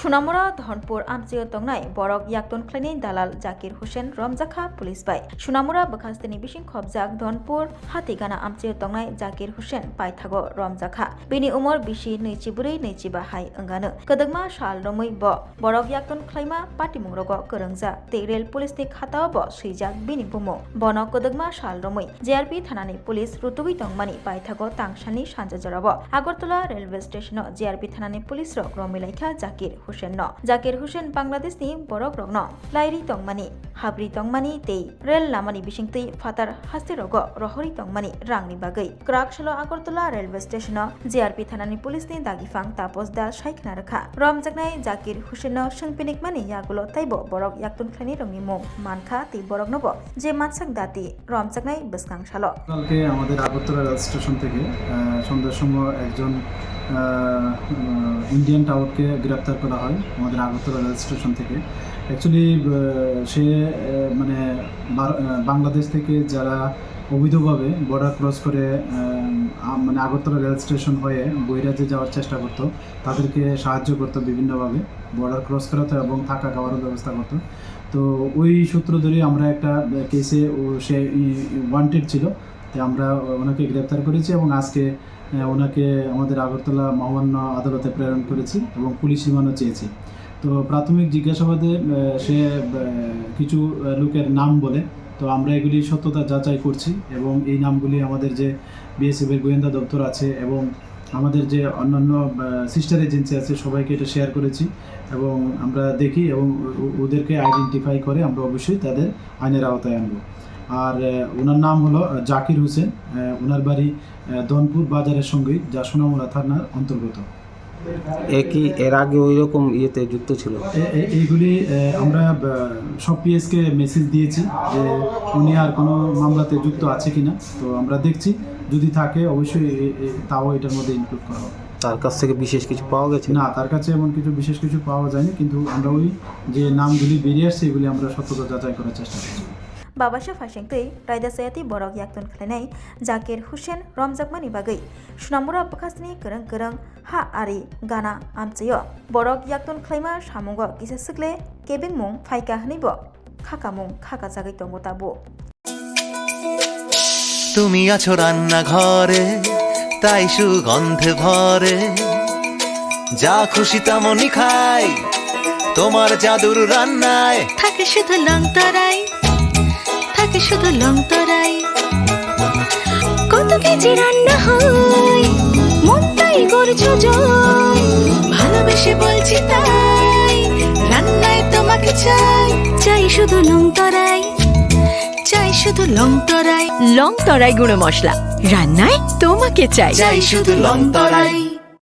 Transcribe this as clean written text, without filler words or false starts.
Sunamura Dhonpur Amchio Tongnai Borok Yakton Klani Dalal Zakir Hussain Romjakha Police Bai Sunamura Bakastani Bishing Khobjak Dhonpur Hatigana Amchio Tongnai Zakir Hussain Pai Thago Romjakha Bini Umor Bishi Neichiburi Neichiba Hai Angano Kadagma Shal Romui Bo Borok Yakton Klaima Patimungrogo Kerengja Tegrel Police Ni Khatao Bo Suijak Bini Bumo Bono Kadagma Shal Romui JRP Thanani Police Rutugui Tongmani Pai Thago Tangshani Sanjajarabo Agartala Railway Station JRP Thanani Police Rok Romilaikha Zakir Hussain no Zakir Hussain Bangladesh ni borok rok no Lairi Tongmani Habri Tongmani Tei Rail Lamani Bishingtei Fatar Hasti Rogo Rohori Tongmani Rangni Bagai Krakshalo Agartala Railway Station no JRP Thanani Police ni Dagifang Tapos da Shaikna Rakha Romjaknai Zakir Hussain no Shungpinik Mani Yagulo Taibo Borok Yaktun Klani Rongi Mung Manka Tei Borok Nobo Je Matsak Dati Romjaknai Biskang Shalo কালকে আমাদের Agartala rail station থেকে সন্ধ্যার সময় একজন Indian টাউটকে গ্রেপ্তার করা হয় আমাদের আগরতলা রেল স্টেশন থেকে। অ্যাকচুয়ালি সে মানে বাংলাদেশ থেকে যারা অবৈধভাবে বর্ডার ক্রস করে মানে আগরতলা রেল স্টেশন হয়ে বহিরাজ্যে যাওয়ার চেষ্টা করতো, তাদেরকে সাহায্য করতো বিভিন্নভাবে বর্ডার ক্রস করাতো এবং থাকা খাওয়ারও ব্যবস্থা করতো। তো ওই সূত্র ধরে আমরা একটা কেসে সে ওয়ান্টেড ছিল, তো আমরা ওনাকে গ্রেপ্তার করেছি এবং আজকে ওনাকে আমাদের আগরতলা মহামান্য আদালতে প্রেরণ করেছি এবং পুলিশ রিমান্ডও চেয়েছি। তো প্রাথমিক জিজ্ঞাসাবাদে সে কিছু লোকের নাম বলে, তো আমরা এগুলি সত্যতা যাচাই করছি এবং এই নামগুলি আমাদের যে বিএসএফের গোয়েন্দা দপ্তর আছে এবং আমাদের যে অন্যান্য সিস্টার এজেন্সি আছে সবাইকে এটা শেয়ার করেছি এবং আমরা দেখি এবং ওদেরকে আইডেন্টিফাই করে আমরা অবশ্যই তাদের আইনের আওতায় আনবো। আর ওনার নাম হলো জাকির হোসেন, ওনার বাড়ি ধনপুর বাজারের সঙ্গে, যা সোনামুড়া থানার অন্তর্গত। একই এর আগে ওই রকম ইয়েতে যুক্ত ছিল? এইগুলি আমরা সব পিএসকে মেসেজ দিয়েছি যে উনি আর কোনো মামলাতে যুক্ত আছে কিনা, তো আমরা দেখছি যদি থাকে অবশ্যই তাও এটার মধ্যে ইনক্লুড করা হবে। তার কাছ থেকে বিশেষ কিছু পাওয়া গেছে? না, তার কাছে এমন কিছু বিশেষ কিছু পাওয়া যায়নি, কিন্তু আমরা ওই যে নামগুলি বেরিয়ে আসছে এগুলি আমরা সত্যতা যাচাই করার চেষ্টা করছি। Babasha Fashingtei Raida Sayati Borok Yakton Klanai Zakir Hussain Romjakmani Bagai Sunamura Bakasni Kereng Kereng Ha Ari Gana Amchayo Borok Yakton Klaima Shamungo Kisasukle Kebing Mung Faika Hnibo Khakamung Khaka Jagai Tongo Tabo তুমি আছো রান্না ঘরে তাই সুগন্ধে ভরে যা খুশি তেমনই খাই তোমার জাদুর রান্নায় থাকে শুধু লংতরাই থাকে শুধু লংতরাই কত কেজি রান্না হয় মন তাই করছো জয় ভালোবেসে বলছি তাই রান্নায় তোমাকে চাই চাই শুধু লংতরাই চাই শুধু লংতরাই লংতরাই গুঁড়ো মশলা রান্নায় তোমাকে চাই চাই শুধু লংতরাই।